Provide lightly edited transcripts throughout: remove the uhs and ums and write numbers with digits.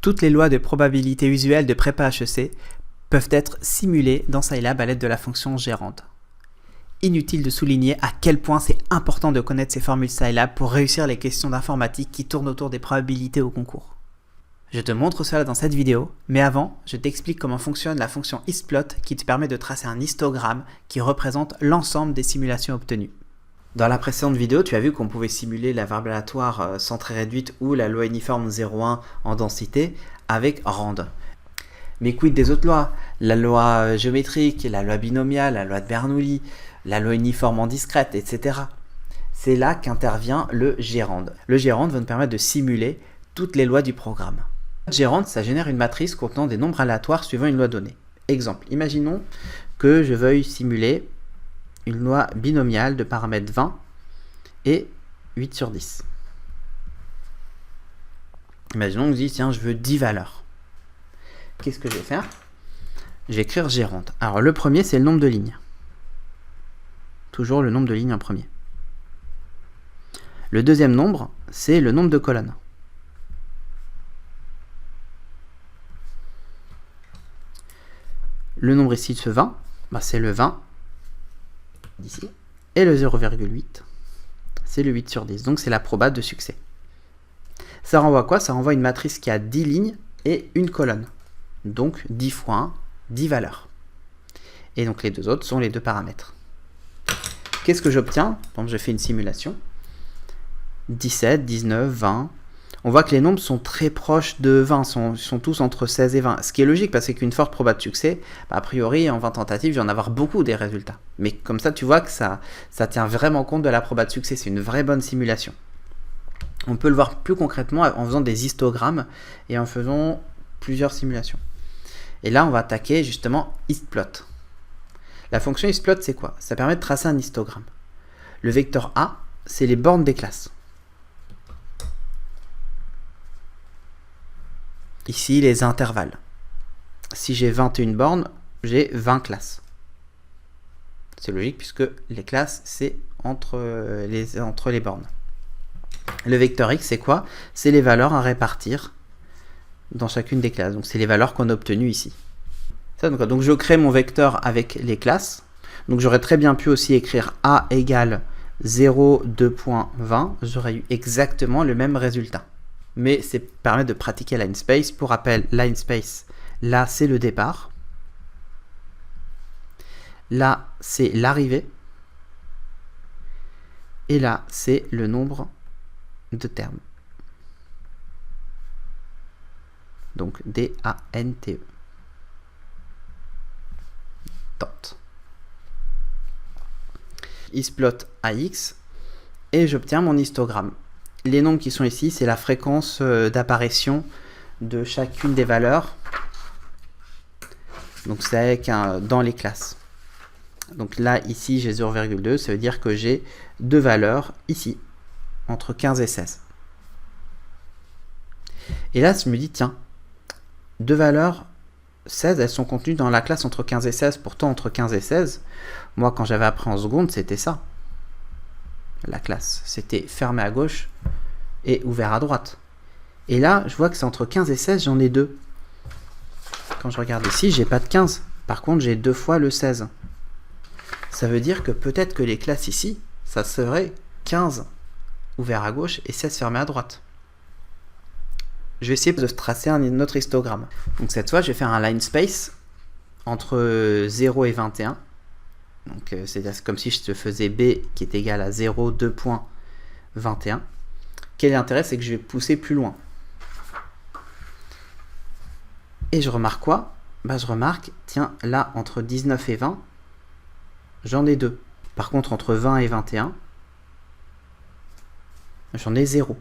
Toutes les lois de probabilité usuelle de prépa HEC peuvent être simulées dans Scilab à l'aide de la fonction gérante. Inutile de souligner à quel point c'est important de connaître ces formules Scilab pour réussir les questions d'informatique qui tournent autour des probabilités au concours. Je te montre cela dans cette vidéo, mais avant, je t'explique comment fonctionne la fonction histplot qui te permet de tracer un histogramme qui représente l'ensemble des simulations obtenues. Dans la précédente vidéo, tu as vu qu'on pouvait simuler la variable aléatoire centrée réduite ou la loi uniforme 0,1 en densité avec rand. Mais quid des autres lois? La loi géométrique, la loi binomiale, la loi de Bernoulli, la loi uniforme en discrète, etc. C'est là qu'intervient le gérand. Le gérand va nous permettre de simuler toutes les lois du programme. Le gérand, ça génère une matrice contenant des nombres aléatoires suivant une loi donnée. Exemple, imaginons que je veuille simuler une loi binomiale de paramètres 20 et 8 sur 10. Imaginons que je dis, tiens, je veux 10 valeurs. Qu'est-ce que je vais faire? Je vais écrire gérand. Alors, le premier, c'est le nombre de lignes. Toujours le nombre de lignes en premier. Le deuxième nombre, c'est le nombre de colonnes. Le nombre ici de ce 20, c'est le 20 d'ici. Et le 0,8, c'est le 8 sur 10. Donc c'est la proba de succès. Ça renvoie quoi? Ça renvoie une matrice qui a 10 lignes et une colonne. Donc 10 fois 1, 10 valeurs. Et donc les deux autres sont les deux paramètres. Qu'est-ce que j'obtiens? Par exemple, je fais une simulation. 17, 19, 20. On voit que les nombres sont très proches de 20, sont tous entre 16 et 20. Ce qui est logique parce qu'une forte proba de succès, a priori, en 20 tentatives, je vais en avoir beaucoup des résultats. Mais comme ça, tu vois que ça tient vraiment compte de la proba de succès. C'est une vraie bonne simulation. On peut le voir plus concrètement en faisant des histogrammes et en faisant plusieurs simulations. Et là, on va attaquer justement histplot. La fonction histplot, c'est quoi? Ça permet de tracer un histogramme. Le vecteur A, c'est les bornes des classes. Ici, les intervalles. Si j'ai 21 bornes, j'ai 20 classes. C'est logique puisque les classes, c'est entre les bornes. Le vecteur X, c'est quoi? C'est les valeurs à répartir dans chacune des classes. Donc, c'est les valeurs qu'on a obtenues ici. Donc, je crée mon vecteur avec les classes. Donc, j'aurais très bien pu aussi écrire A égale 0,2.20. J'aurais eu exactement le même résultat. Mais ça permet de pratiquer LineSpace. Pour rappel, LineSpace, là, c'est le départ. Là, c'est l'arrivée. Et là, c'est le nombre de termes. Donc, D-A-N-T-E. Dot. Isplot AX. Et j'obtiens mon histogramme. Les nombres qui sont ici, c'est la fréquence d'apparition de chacune des valeurs. Donc c'est dans les classes. Donc là, ici, j'ai 0,2. Ça veut dire que j'ai deux valeurs ici, entre 15 et 16. Et là, je me dis, tiens, deux valeurs 16, elles sont contenues dans la classe entre 15 et 16. Pourtant, entre 15 et 16, moi, quand j'avais appris en seconde, c'était ça. La classe, c'était fermé à gauche et ouvert à droite. Et là, je vois que c'est entre 15 et 16, j'en ai deux. Quand je regarde ici, j'ai pas de 15. Par contre, j'ai deux fois le 16. Ça veut dire que peut-être que les classes ici, ça serait 15 ouvert à gauche et 16 fermé à droite. Je vais essayer de tracer un autre histogramme. Donc cette fois, je vais faire un line space entre 0 et 21. Donc c'est comme si je te faisais B qui est égal à 0,2.21. Quel est l'intérêt? C'est que je vais pousser plus loin. Et je remarque quoi? Je remarque, tiens, là, entre 19 et 20, j'en ai deux. Par contre, entre 20 et 21, j'en ai 0.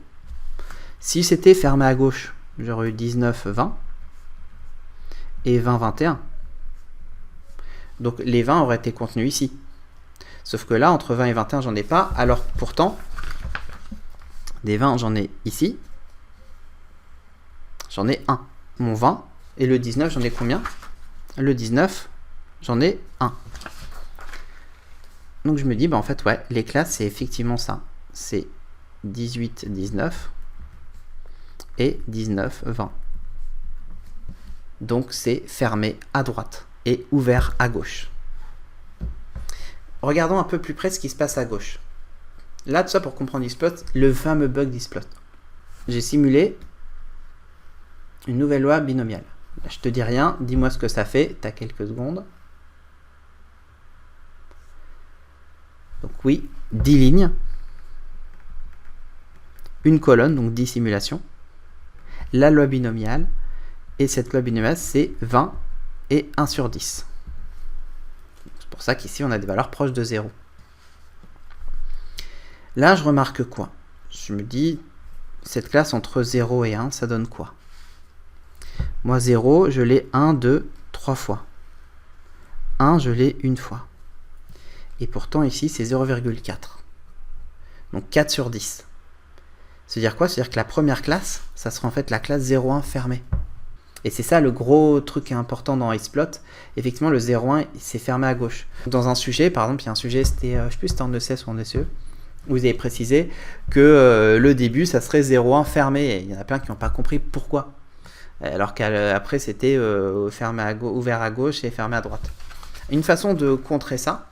Si c'était fermé à gauche, j'aurais eu 19, 20 et 20, 21. Donc les 20 auraient été contenus ici. Sauf que là, entre 20 et 21, j'en ai pas. Alors pourtant, des 20, j'en ai ici. J'en ai 1. Mon 20. Et le 19, j'en ai combien? Le 19, j'en ai 1. Donc je me dis, en fait, ouais, les classes, c'est effectivement ça. C'est 18, 19 et 19, 20. Donc c'est fermé à droite et ouvert à gauche. Regardons un peu plus près ce qui se passe à gauche. Là, tout ça pour comprendre Xplot, le fameux bug d'Xplot. J'ai simulé une nouvelle loi binomiale. Là, je te dis rien, dis-moi ce que ça fait, tu as quelques secondes. Donc oui, 10 lignes, une colonne, donc 10 simulations. La loi binomiale, et cette loi binomiale, c'est 20 et 1 sur 10. C'est pour ça qu'ici, on a des valeurs proches de 0. Là, je remarque quoi? Je me dis, cette classe entre 0 et 1, ça donne quoi? Moi, 0, je l'ai 1, 2, 3 fois. 1, je l'ai une fois. Et pourtant, ici, c'est 0,4. Donc 4 sur 10. C'est-à-dire quoi? C'est-à-dire que la première classe, ça sera en fait la classe 0,1 fermée. Et c'est ça le gros truc important dans Xplot. Effectivement, le 0,1, c'est fermé à gauche. Dans un sujet, par exemple, il y a un sujet, c'était, je ne sais plus si c'était en ECS ou en SE, où vous avez précisé que le début, ça serait 0,1 fermé. Et il y en a plein qui n'ont pas compris pourquoi. Alors qu'après, c'était ouvert à gauche et fermé à droite. Une façon de contrer ça,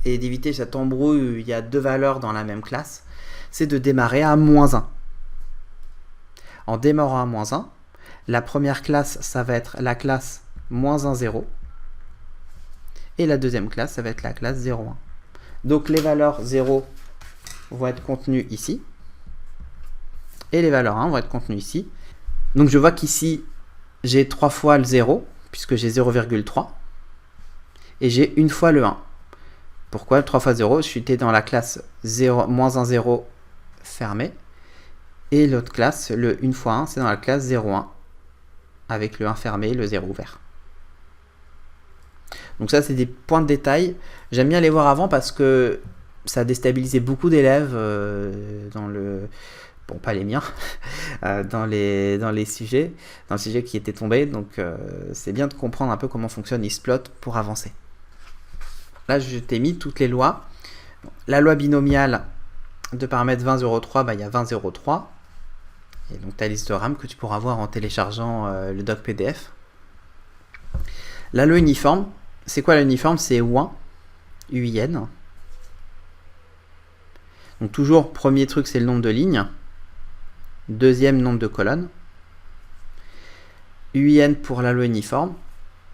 et d'éviter cette embrouille où il y a deux valeurs dans la même classe, c'est de démarrer à -1. En démarrant à -1, la première classe, ça va être la classe -1, 0. Et la deuxième classe, ça va être la classe 0,1. Donc les valeurs 0 vont être contenues ici. Et les valeurs 1 vont être contenues ici. Donc je vois qu'ici, j'ai 3 fois le 0, puisque j'ai 0,3. Et j'ai une fois le 1. Pourquoi 3 fois 0? Je suis dans la classe 0, -1, 0 fermée. Et l'autre classe, le 1 fois 1, c'est dans la classe 0,1. Avec le 1 fermé et le 0 ouvert. Donc ça, c'est des points de détail. J'aime bien les voir avant parce que ça a déstabilisé beaucoup d'élèves dans le... Bon, pas les miens, dans les sujets, dans le sujet qui était tombé. Donc c'est bien de comprendre un peu comment fonctionne Xplot pour avancer. Là, je t'ai mis toutes les lois. La loi binomiale de paramètre 20,03, il y a 20,03. Et donc, tu as l'histogramme que tu pourras voir en téléchargeant le doc PDF. La loi uniforme, c'est quoi l'uniforme? C'est UIN. UIN. Donc, toujours, premier truc, c'est le nombre de lignes. Deuxième, nombre de colonnes. UIN pour la loi uniforme.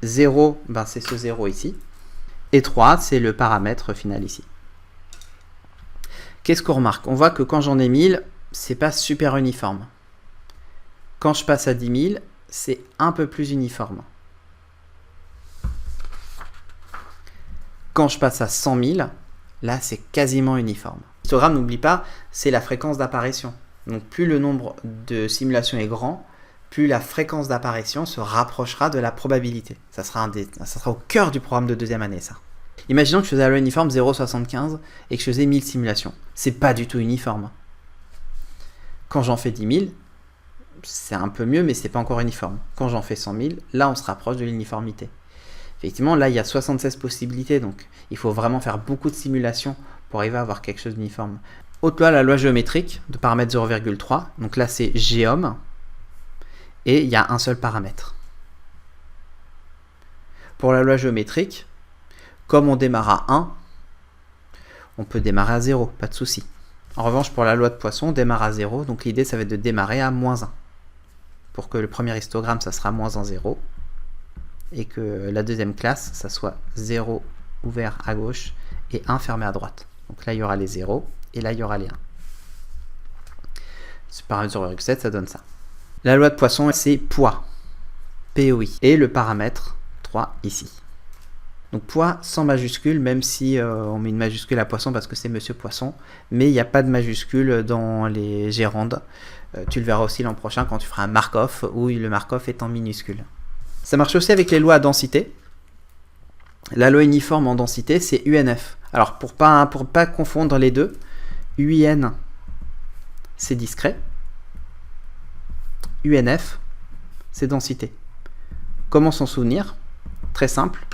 0, c'est ce 0 ici. Et 3, c'est le paramètre final ici. Qu'est-ce qu'on remarque? On voit que quand j'en ai 1000, c'est pas super uniforme. Quand je passe à 10 000, c'est un peu plus uniforme. Quand je passe à 100 000, là, c'est quasiment uniforme. L'histogramme, n'oublie pas, c'est la fréquence d'apparition. Donc, plus le nombre de simulations est grand, plus la fréquence d'apparition se rapprochera de la probabilité. Ça sera au cœur du programme de deuxième année, ça. Imaginons que je faisais la loi uniforme 0,75 et que je faisais 1000 simulations. C'est pas du tout uniforme. Quand j'en fais 10 000, c'est un peu mieux, mais c'est pas encore uniforme. Quand j'en fais 100 000, là, on se rapproche de l'uniformité. Effectivement, là, il y a 76 possibilités, donc il faut vraiment faire beaucoup de simulations pour arriver à avoir quelque chose d'uniforme. Autre loi, la loi géométrique de paramètre 0,3. Donc là, c'est géom. Et il y a un seul paramètre. Pour la loi géométrique, comme on démarre à 1, on peut démarrer à 0, pas de souci. En revanche, pour la loi de Poisson, on démarre à 0, donc l'idée, ça va être de démarrer à -1. Pour que le premier histogramme, ça sera -1, 0, et que la deuxième classe, ça soit 0 ouvert à gauche et 1 fermé à droite. Donc là, il y aura les 0, et là, il y aura les 1. Ce paramètre 0,7, ça donne ça. La loi de Poisson, c'est poids, POI, et le paramètre 3 ici. Donc poids sans majuscule, même si on met une majuscule à Poisson parce que c'est Monsieur Poisson, mais il n'y a pas de majuscule dans les gérandes. Tu le verras aussi l'an prochain quand tu feras un Markov, où le Markov est en minuscule. Ça marche aussi avec les lois à densité. La loi uniforme en densité, c'est UNF. Alors pour pas confondre les deux, UIN, c'est discret. UNF, c'est densité. Comment s'en souvenir? Très simple.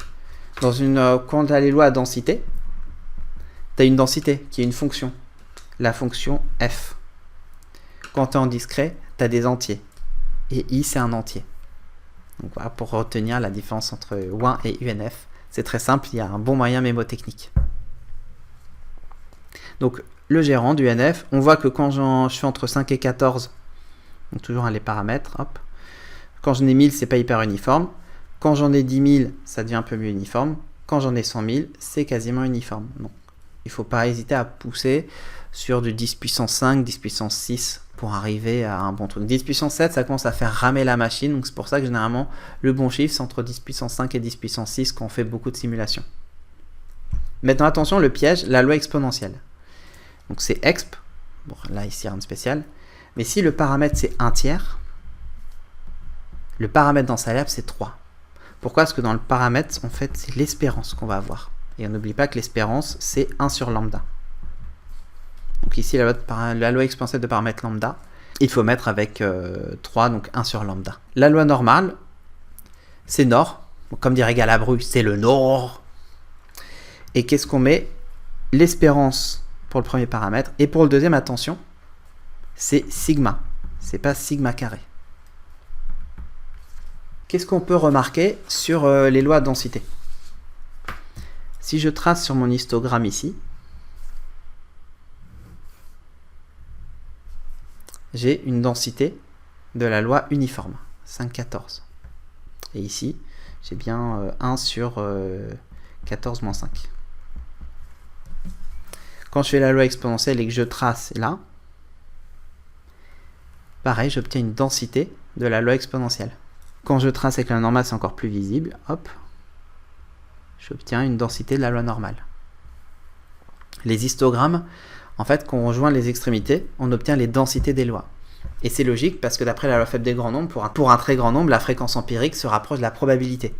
Quand tu as les lois à densité, tu as une densité qui est une fonction. La fonction f. Quand tu es en discret, tu as des entiers. Et i, c'est un entier. Donc voilà, pour retenir la différence entre WIN et UNF. C'est très simple, il y a un bon moyen mémotechnique. Donc le gérant du UNF, on voit que quand je suis entre 5 et 14, donc toujours les paramètres, hop. Quand j'en ai 1000, c'est pas hyper uniforme. Quand j'en ai 10 000, ça devient un peu mieux uniforme. Quand j'en ai 100 000, c'est quasiment uniforme. Donc, il ne faut pas hésiter à pousser sur du 10 puissance 5, 10 puissance 6 pour arriver à un bon truc. 10 puissance 7, ça commence à faire ramer la machine. Donc, c'est pour ça que généralement, le bon chiffre, c'est entre 10 puissance 5 et 10 puissance 6 quand on fait beaucoup de simulations. Maintenant, attention, le piège, la loi exponentielle. Donc, c'est exp. Bon, là, ici, rien de spécial. Mais si le paramètre, c'est 1 tiers, le paramètre dans Scilab, c'est 3. Pourquoi? Parce que dans le paramètre, en fait, c'est l'espérance qu'on va avoir. Et on n'oublie pas que l'espérance, c'est 1 sur lambda. Donc ici, la loi exponentielle de paramètre lambda, il faut mettre avec 3, donc 1 sur lambda. La loi normale, c'est nord. Donc, comme dirait Galabru, c'est le nord. Et qu'est-ce qu'on met? L'espérance pour le premier paramètre. Et pour le deuxième, attention, c'est sigma. C'est pas sigma carré. Qu'est-ce qu'on peut remarquer sur les lois de densité? Si je trace sur mon histogramme ici, j'ai une densité de la loi uniforme, 5,14. Et ici, j'ai bien 1 sur 14 moins 5. Quand je fais la loi exponentielle et que je trace là, pareil, j'obtiens une densité de la loi exponentielle. Quand je trace avec la normale, c'est encore plus visible. Hop, j'obtiens une densité de la loi normale. Les histogrammes, en fait, quand on joint les extrémités, on obtient les densités des lois. Et c'est logique parce que d'après la loi faible des grands nombres, pour un très grand nombre, la fréquence empirique se rapproche de la probabilité.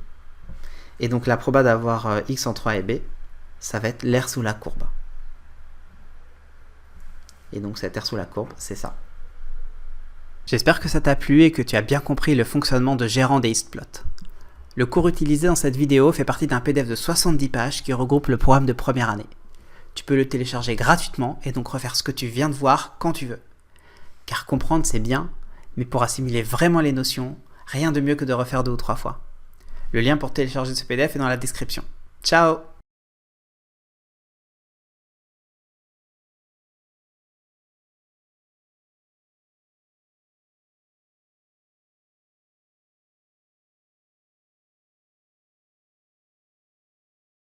Et donc la proba d'avoir x entre A et B, ça va être l'air sous la courbe. Et donc cet air sous la courbe, c'est ça. J'espère que ça t'a plu et que tu as bien compris le fonctionnement de gérant des histplots. Le cours utilisé dans cette vidéo fait partie d'un PDF de 70 pages qui regroupe le programme de première année. Tu peux le télécharger gratuitement et donc refaire ce que tu viens de voir quand tu veux. Car comprendre c'est bien, mais pour assimiler vraiment les notions, rien de mieux que de refaire 2 ou 3 fois. Le lien pour télécharger ce PDF est dans la description. Ciao!